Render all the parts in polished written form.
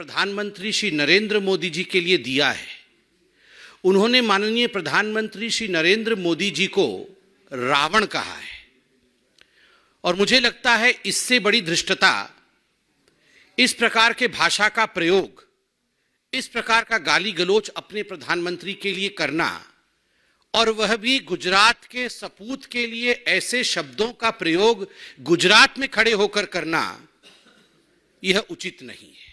प्रधानमंत्री श्री नरेंद्र मोदी जी के लिए दिया है। उन्होंने माननीय प्रधानमंत्री श्री नरेंद्र मोदी जी को रावण कहा है और मुझे लगता है इससे बड़ी धृष्टता, इस प्रकार के भाषा का प्रयोग, इस प्रकार का गाली गलौज अपने प्रधानमंत्री के लिए करना और वह भी गुजरात के सपूत के लिए ऐसे शब्दों का प्रयोग गुजरात में खड़े होकर करना, यह उचित नहीं है,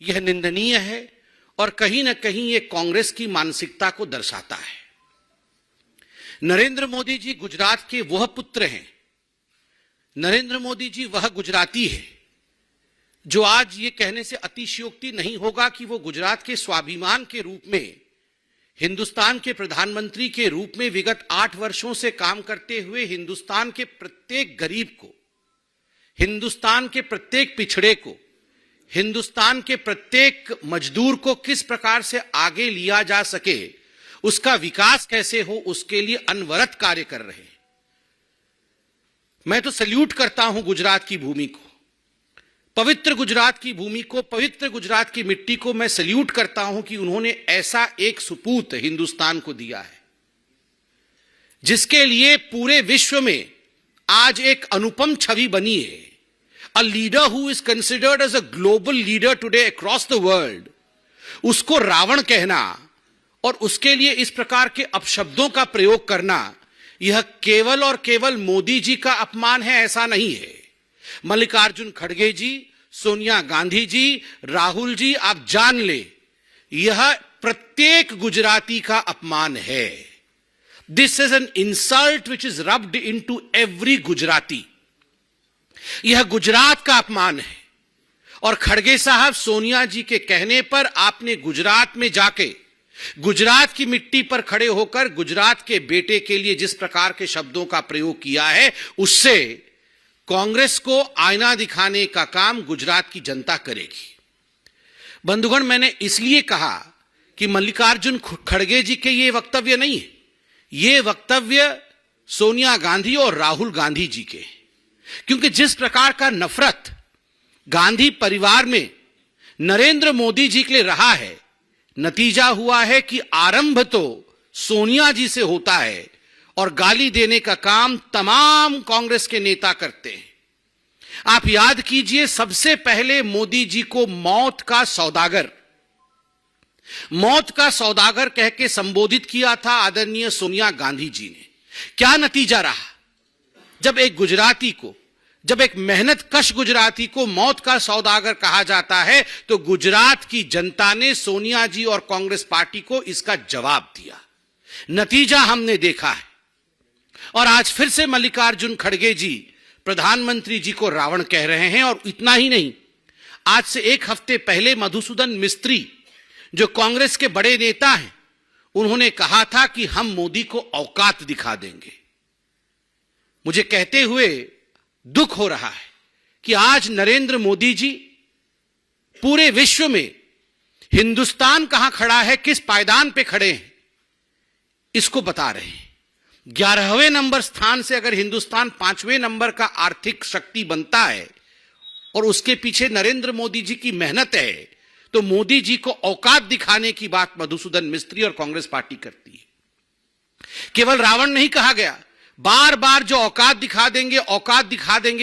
यह निंदनीय है और कहीं ना कहीं यह कांग्रेस की मानसिकता को दर्शाता है। नरेंद्र मोदी जी गुजरात के वह पुत्र हैं, नरेंद्र मोदी जी वह गुजराती है जो आज ये कहने से अतिशयोक्ति नहीं होगा कि वो गुजरात के स्वाभिमान के रूप में, हिंदुस्तान के प्रधानमंत्री के रूप में विगत 8 वर्षों से काम करते हुए हिंदुस्तान के प्रत्येक गरीब को, हिंदुस्तान के प्रत्येक पिछड़े को, हिंदुस्तान के प्रत्येक मजदूर को किस प्रकार से आगे लिया जा सके, उसका विकास कैसे हो, उसके लिए अनवरत कार्य कर रहे हैं। मैं तो सल्यूट करता हूं गुजरात की भूमि को, पवित्र गुजरात की भूमि को, पवित्र गुजरात की मिट्टी को मैं सल्यूट करता हूं कि उन्होंने ऐसा एक सुपूत हिंदुस्तान को दिया है जिसके लिए पूरे विश्व में आज एक अनुपम छवि बनी है। A leader who is considered as a global leader today across the world, उसको रावण कहना और उसके लिए इस प्रकार के अपशब्दों का प्रयोग करना, यह केवल और केवल मोदी जी का अपमान है, ऐसा नहीं है। मल्लिकार्जुन खड़गे जी, सोनिया गांधी जी, राहुल जी, आप जान ले, यह प्रत्येक गुजराती का अपमान है। This is an insult which is rubbed into every Gujarati. यह गुजरात का अपमान है और खड़गे साहब, सोनिया जी के कहने पर आपने गुजरात में जाके, गुजरात की मिट्टी पर खड़े होकर गुजरात के बेटे के लिए जिस प्रकार के शब्दों का प्रयोग किया है, उससे कांग्रेस को आईना दिखाने का काम गुजरात की जनता करेगी। बंधुगण, मैंने इसलिए कहा कि मल्लिकार्जुन खड़गे जी के ये वक्तव्य नहीं है, ये वक्तव्य सोनिया गांधी और राहुल गांधी जी के, क्योंकि जिस प्रकार का नफरत गांधी परिवार में नरेंद्र मोदी जी के लिए रहा है, नतीजा हुआ है कि आरंभ तो सोनिया जी से होता है और गाली देने का काम तमाम कांग्रेस के नेता करते हैं। आप याद कीजिए, सबसे पहले मोदी जी को मौत का सौदागर कह के संबोधित किया था आदरणीय सोनिया गांधी जी ने। क्या नतीजा रहा? जब एक गुजराती को, जब एक मेहनत कश गुजराती को मौत का सौदागर कहा जाता है, तो गुजरात की जनता ने सोनिया जी और कांग्रेस पार्टी को इसका जवाब दिया। नतीजा हमने देखा है और आज फिर से मल्लिकार्जुन खड़गे जी प्रधानमंत्री जी को रावण कह रहे हैं। और इतना ही नहीं, आज से 1 हफ्ते पहले मधुसूदन मिस्त्री, जो कांग्रेस के बड़े नेता हैं, उन्होंने कहा था कि हम मोदी को औकात दिखा देंगे। मुझे कहते हुए दुख हो रहा है कि आज नरेंद्र मोदी जी पूरे विश्व में हिंदुस्तान कहां खड़ा है, किस पायदान पे खड़े हैं, इसको बता रहे हैं। 11वें नंबर स्थान से अगर हिंदुस्तान 5वें नंबर का आर्थिक शक्ति बनता है और उसके पीछे नरेंद्र मोदी जी की मेहनत है, तो मोदी जी को औकात दिखाने की बात मधुसूदन मिस्त्री और कांग्रेस पार्टी करती है। केवल रावण नहीं कहा गया, बार बार जो औकात दिखा देंगे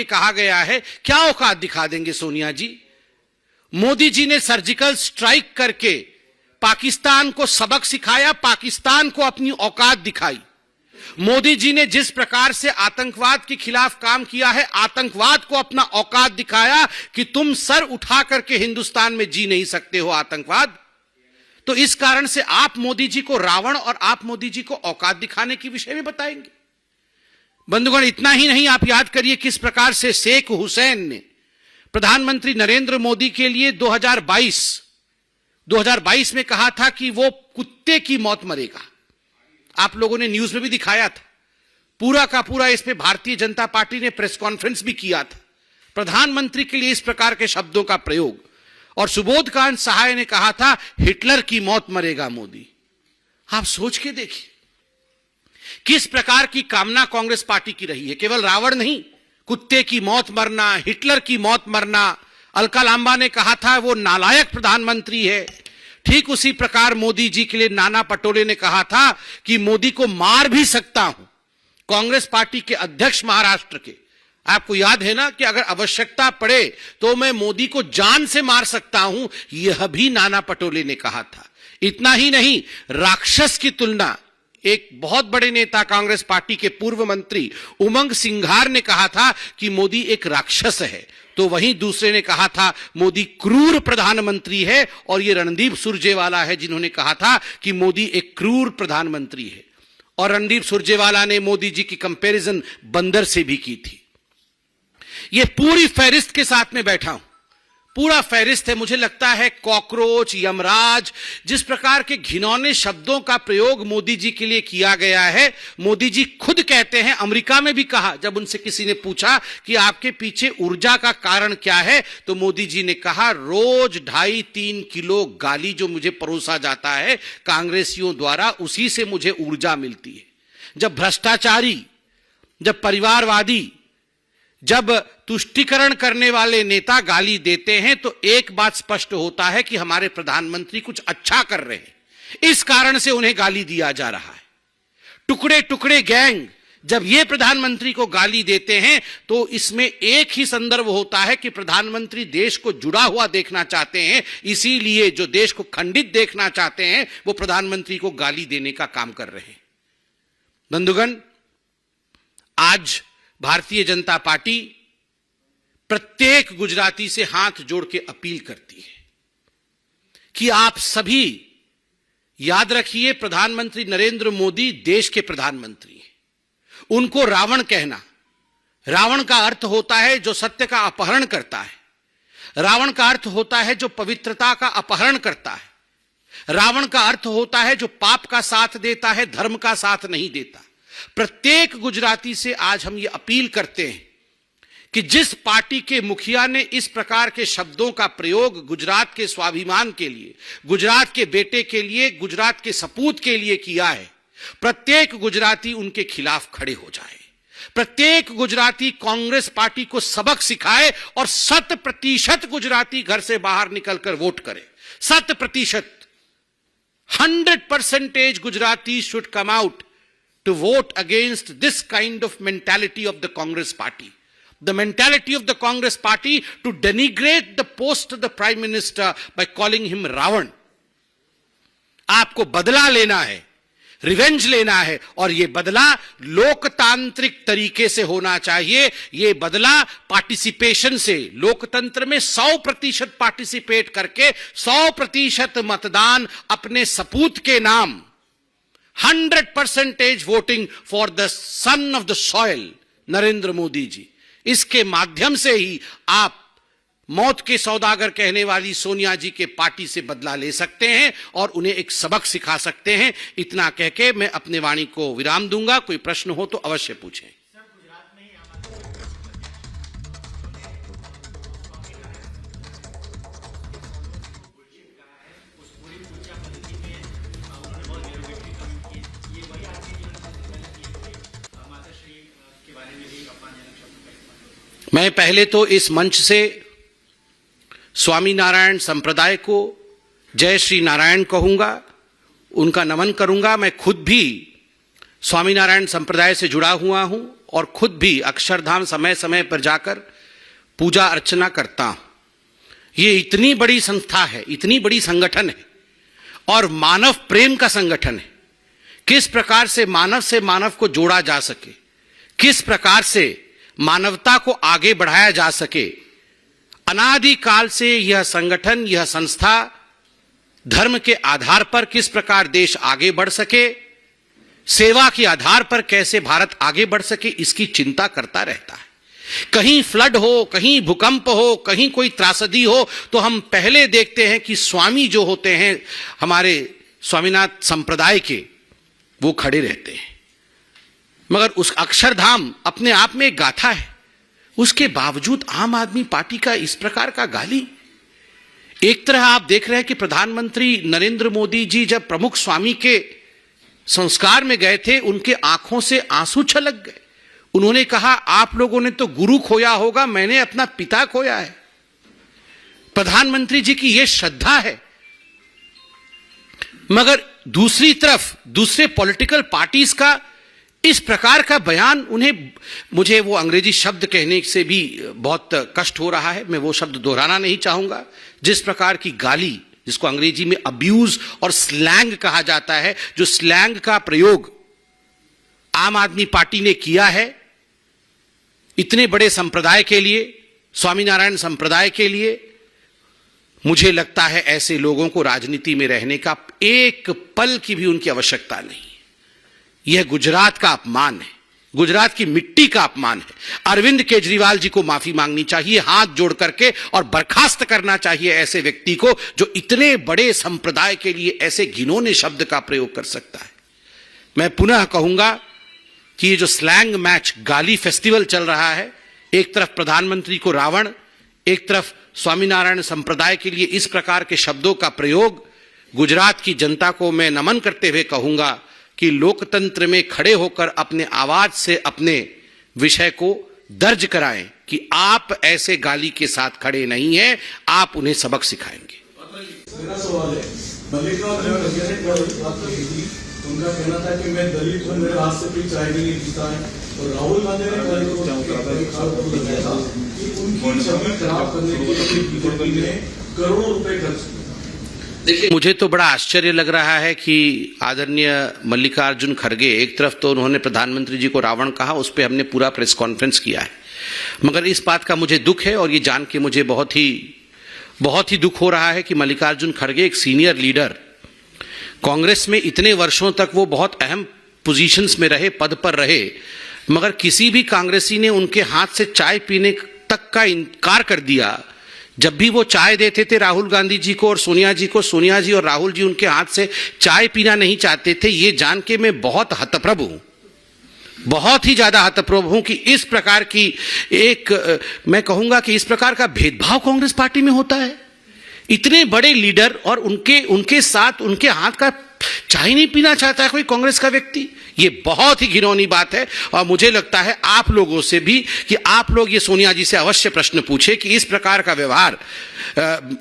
कहा गया है। क्या औकात दिखा देंगे सोनिया जी? मोदी जी ने सर्जिकल स्ट्राइक करके पाकिस्तान को सबक सिखाया, पाकिस्तान को अपनी औकात दिखाई। मोदी जी ने जिस प्रकार से आतंकवाद के खिलाफ काम किया है, आतंकवाद को अपना औकात दिखाया कि तुम सर उठा करके हिंदुस्तान में जी नहीं सकते हो आतंकवाद। तो इस कारण से आप मोदी जी को रावण और आप मोदी जी को औकात दिखाने के विषय में बताएंगे। बंधुगण, इतना ही नहीं, आप याद करिए किस प्रकार से शेख हुसैन ने प्रधानमंत्री नरेंद्र मोदी के लिए 2022 में कहा था कि वो कुत्ते की मौत मरेगा। आप लोगों ने न्यूज में भी दिखाया था, पूरा का पूरा इस पे भारतीय जनता पार्टी ने प्रेस कॉन्फ्रेंस भी किया था। प्रधानमंत्री के लिए इस प्रकार के शब्दों का प्रयोग, और सुबोधकांत सहाय ने कहा था हिटलर की मौत मरेगा मोदी। आप सोच के देखिए किस प्रकार की कामना कांग्रेस पार्टी की रही है। केवल रावण नहीं, कुत्ते की मौत मरना, हिटलर की मौत मरना, अलका लांबा ने कहा था वो नालायक प्रधानमंत्री है। ठीक उसी प्रकार मोदी जी के लिए नाना पटोले ने कहा था कि मोदी को मार भी सकता हूं। कांग्रेस पार्टी के अध्यक्ष महाराष्ट्र के, आपको याद है ना कि अगर आवश्यकता पड़े तो मैं मोदी को जान से मार सकता हूं, यह भी नाना पटोले ने कहा था। इतना ही नहीं, राक्षस की तुलना एक बहुत बड़े नेता कांग्रेस पार्टी के पूर्व मंत्री उमंग सिंघार ने कहा था कि मोदी एक राक्षस है, तो वहीं दूसरे ने कहा था मोदी क्रूर प्रधानमंत्री है, और यह रणदीप सुरजेवाला है जिन्होंने कहा था कि मोदी एक क्रूर प्रधानमंत्री है। और रणदीप सुरजेवाला ने मोदी जी की कंपैरिजन बंदर से भी की थी। यह पूरी फहरिस्त के साथ में बैठा हूं, पूरा फहरिस्त है। मुझे लगता है कॉकरोच, यमराज, जिस प्रकार के घिनौने शब्दों का प्रयोग मोदी जी के लिए किया गया है, मोदी जी खुद कहते हैं, अमेरिका में भी कहा, जब उनसे किसी ने पूछा कि आपके पीछे ऊर्जा का कारण क्या है, तो मोदी जी ने कहा रोज 2.5-3 किलो गाली जो मुझे परोसा जाता है कांग्रेसियों द्वारा, उसी से मुझे ऊर्जा मिलती है। जब भ्रष्टाचारी, जब परिवारवादी, जब तुष्टीकरण करने वाले नेता गाली देते हैं तो एक बात स्पष्ट होता है कि हमारे प्रधानमंत्री कुछ अच्छा कर रहे हैं, इस कारण से उन्हें गाली दिया जा रहा है। टुकड़े टुकड़े गैंग जब ये प्रधानमंत्री को गाली देते हैं तो इसमें एक ही संदर्भ होता है कि प्रधानमंत्री देश को जुड़ा हुआ देखना चाहते हैं, इसीलिए जो देश को खंडित देखना चाहते हैं वो प्रधानमंत्री को गाली देने का काम कर रहे हैं। बंधुगण, आज भारतीय जनता पार्टी प्रत्येक गुजराती से हाथ जोड़ के अपील करती है कि आप सभी याद रखिए, प्रधानमंत्री नरेंद्र मोदी देश के प्रधानमंत्री हैं। उनको रावण कहना, रावण का अर्थ होता है जो सत्य का अपहरण करता है, रावण का अर्थ होता है जो पवित्रता का अपहरण करता है, रावण का अर्थ होता है जो पाप का साथ देता है, धर्म का साथ नहीं देता। प्रत्येक गुजराती से आज हम ये अपील करते हैं कि जिस पार्टी के मुखिया ने इस प्रकार के शब्दों का प्रयोग गुजरात के स्वाभिमान के लिए, गुजरात के बेटे के लिए, गुजरात के सपूत के लिए किया है, प्रत्येक गुजराती उनके खिलाफ खड़े हो जाए। प्रत्येक गुजराती कांग्रेस पार्टी को सबक सिखाए और 100% गुजराती घर से बाहर निकलकर वोट करे। 100%, 100% Gujarati should come out to vote against this kind of mentality of the Congress party. The mentality of the Congress party to denigrate the post of the Prime Minister by calling him Ravan. आपको बदला लेना है, revenge लेना है, और यह बदला लोकतांत्रिक तरीके से होना चाहिए। यह बदला पार्टिसिपेशन से, लोकतंत्र में 100% पार्टिसिपेट करके 100% मतदान अपने सपूत के नाम, 100% voting for the son of the soil Narendra Modi ji, इसके माध्यम से ही आप मौत के सौदागर कहने वाली सोनिया जी के पार्टी से बदला ले सकते हैं और उन्हें एक सबक सिखा सकते हैं। इतना कह के मैं अपने वाणी को विराम दूंगा। कोई प्रश्न हो तो अवश्य पूछें। मैं पहले तो इस मंच से स्वामी नारायण संप्रदाय को जय श्री नारायण कहूंगा, उनका नमन करूंगा। मैं खुद भी स्वामीनारायण संप्रदाय से जुड़ा हुआ हूं और खुद भी अक्षरधाम समय समय पर जाकर पूजा अर्चना करता हूं। ये इतनी बड़ी संस्था है, इतनी बड़ी संगठन है और मानव प्रेम का संगठन है। किस प्रकार से मानव को जोड़ा जा सके, किस प्रकार से मानवता को आगे बढ़ाया जा सके, अनादिकाल से यह संगठन, यह संस्था धर्म के आधार पर किस प्रकार देश आगे बढ़ सके, सेवा के आधार पर कैसे भारत आगे बढ़ सके, इसकी चिंता करता रहता है। कहीं फ्लड हो, कहीं भूकंप हो, कहीं कोई त्रासदी हो, तो हम पहले देखते हैं कि स्वामी जो होते हैं हमारे स्वामीनाथ संप्रदाय के, वो खड़े रहते हैं। मगर उस अक्षरधाम अपने आप में एक गाथा है, उसके बावजूद आम आदमी पार्टी का इस प्रकार का गाली। एक तरह आप देख रहे हैं कि प्रधानमंत्री नरेंद्र मोदी जी जब प्रमुख स्वामी के संस्कार में गए थे, उनके आंखों से आंसू छलक गए। उन्होंने कहा, आप लोगों ने तो गुरु खोया होगा, मैंने अपना पिता खोया है। प्रधानमंत्री जी की यह श्रद्धा है, मगर दूसरी तरफ दूसरे पॉलिटिकल पार्टीज का इस प्रकार का बयान उन्हें, मुझे वो अंग्रेजी शब्द कहने से भी बहुत कष्ट हो रहा है, मैं वो शब्द दोहराना नहीं चाहूंगा, जिस प्रकार की गाली, जिसको अंग्रेजी में अब्यूज और स्लैंग कहा जाता है, जो स्लैंग का प्रयोग आम आदमी पार्टी ने किया है इतने बड़े संप्रदाय के लिए, स्वामीनारायण संप्रदाय के लिए, मुझे लगता है ऐसे लोगों को राजनीति में रहने का एक पल की भी उनकी आवश्यकता नहीं। यह गुजरात का अपमान है, गुजरात की मिट्टी का अपमान है। अरविंद केजरीवाल जी को माफी मांगनी चाहिए हाथ जोड़ करके, और बर्खास्त करना चाहिए ऐसे व्यक्ति को जो इतने बड़े संप्रदाय के लिए ऐसे घिनौने शब्द का प्रयोग कर सकता है। मैं पुनः कहूंगा कि ये जो स्लैंग मैच गाली फेस्टिवल चल रहा है, एक तरफ प्रधानमंत्री को रावण, एक तरफ स्वामीनारायण संप्रदाय के लिए इस प्रकार के शब्दों का प्रयोग, गुजरात की जनता को मैं नमन करते हुए कहूंगा कि लोकतंत्र में खड़े होकर अपने आवाज से अपने विषय को दर्ज कराएं कि आप ऐसे गाली के साथ खड़े नहीं हैं, आप उन्हें सबक सिखाएंगे। मेरा सवाल है, मल्लिकार्जुन खड़गे ने कल बात कही थी, उनका कहना था कि मैं दलित हूं, मेरे हाथ से कोई चाय भी नहीं पीता है, और राहुल गांधी ने कल लगाया था कि उनकी छवि खराब करने के लिए बीजेपी ने करोड़ों रुपए खर्च किए। देखिए, मुझे तो बड़ा आश्चर्य लग रहा है कि आदरणीय मल्लिकार्जुन खड़गे, एक तरफ तो उन्होंने प्रधानमंत्री जी को रावण कहा, उस पर हमने पूरा प्रेस कॉन्फ्रेंस किया है, मगर इस बात का मुझे दुख है और ये जान के मुझे बहुत ही दुख हो रहा है कि मल्लिकार्जुन खड़गे एक सीनियर लीडर, कांग्रेस में इतने वर्षों तक वो बहुत अहम पोजीशंस में रहे, पद पर रहे, मगर किसी भी कांग्रेसी ने उनके हाथ से चाय पीने तक का इनकार कर दिया। जब भी वो चाय देते थे राहुल गांधी जी को और सोनिया जी को, सोनिया जी और राहुल जी उनके हाथ से चाय पीना नहीं चाहते थे। ये जान के मैं बहुत हतप्रभ हूं, बहुत ही ज्यादा हतप्रभ हूं कि इस प्रकार की मैं कहूंगा कि इस प्रकार का भेदभाव कांग्रेस पार्टी में होता है। इतने बड़े लीडर और उनके साथ उनके हाथ का चाय नहीं पीना चाहता है कोई कांग्रेस का व्यक्ति। ये बहुत ही घिनौनी बात है और मुझे लगता है आप लोगों से भी कि आप लोग ये सोनिया जी से अवश्य प्रश्न पूछे कि इस प्रकार का व्यवहार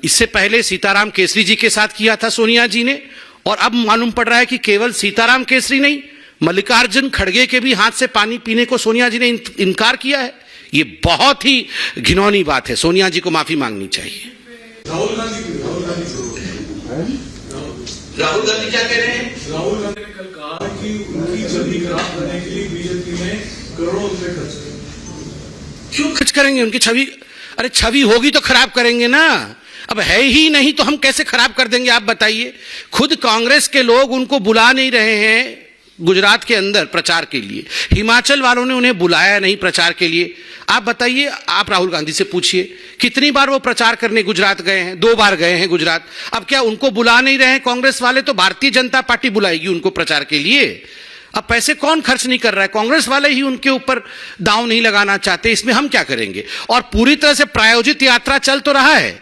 इससे पहले सीताराम केसरी जी के साथ किया था सोनिया जी ने, और अब मालूम पड़ रहा है कि केवल सीताराम केसरी नहीं, मल्लिकार्जुन खड़गे के भी हाथ से पानी पीने को सोनिया जी ने इनकार किया है। ये बहुत ही घिनौनी बात है, सोनिया जी को माफी मांगनी चाहिए। राहुल गांधी क्या कह रहे हैं? राहुल गांधी ने कल कहा कि उनकी छवि खराब करने के लिए बीजेपी ने करोड़ों रुपए खर्च किए। क्यों खर्च करेंगे उनकी छवि? अरे छवि होगी तो खराब करेंगे ना, अब है ही नहीं तो हम कैसे खराब कर देंगे आप बताइए। खुद कांग्रेस के लोग उनको बुला नहीं रहे हैं गुजरात के अंदर प्रचार के लिए, हिमाचल वालों ने उन्हें बुलाया नहीं प्रचार के लिए। आप बताइए, आप राहुल गांधी से पूछिए कितनी बार वो प्रचार करने गुजरात गए हैं, 2 बार गए हैं गुजरात। अब क्या उनको बुला नहीं रहे हैं कांग्रेस वाले, तो भारतीय जनता पार्टी बुलाएगी उनको प्रचार के लिए। अब पैसे कौन खर्च नहीं कर रहा है, कांग्रेस वाले ही उनके ऊपर दांव नहीं लगाना चाहते, इसमें हम क्या करेंगे। और पूरी तरह से प्रायोजित यात्रा चल तो रहा है,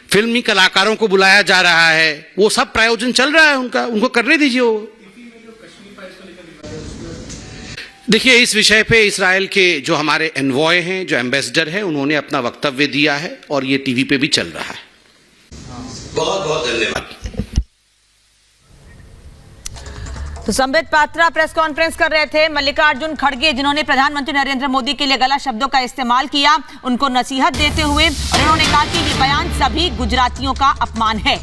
फिल्मी कलाकारों को बुलाया जा रहा है, वो सब प्रायोजन चल रहा है उनको करने दीजिए। वो देखिए, इस विषय पे इजराइल के जो हमारे एनवॉय हैं, जो एम्बेसडर हैं, उन्होंने अपना वक्तव्य दिया है और ये टीवी पे भी चल रहा है। बहुत बहुत धन्यवाद। तो संबित पात्रा प्रेस कॉन्फ्रेंस कर रहे थे। मल्लिकार्जुन खड़गे जिन्होंने प्रधानमंत्री नरेंद्र मोदी के लिए गलत शब्दों का इस्तेमाल किया, उनको नसीहत देते हुए उन्होंने कहा कि ये बयान सभी गुजरातियों का अपमान है।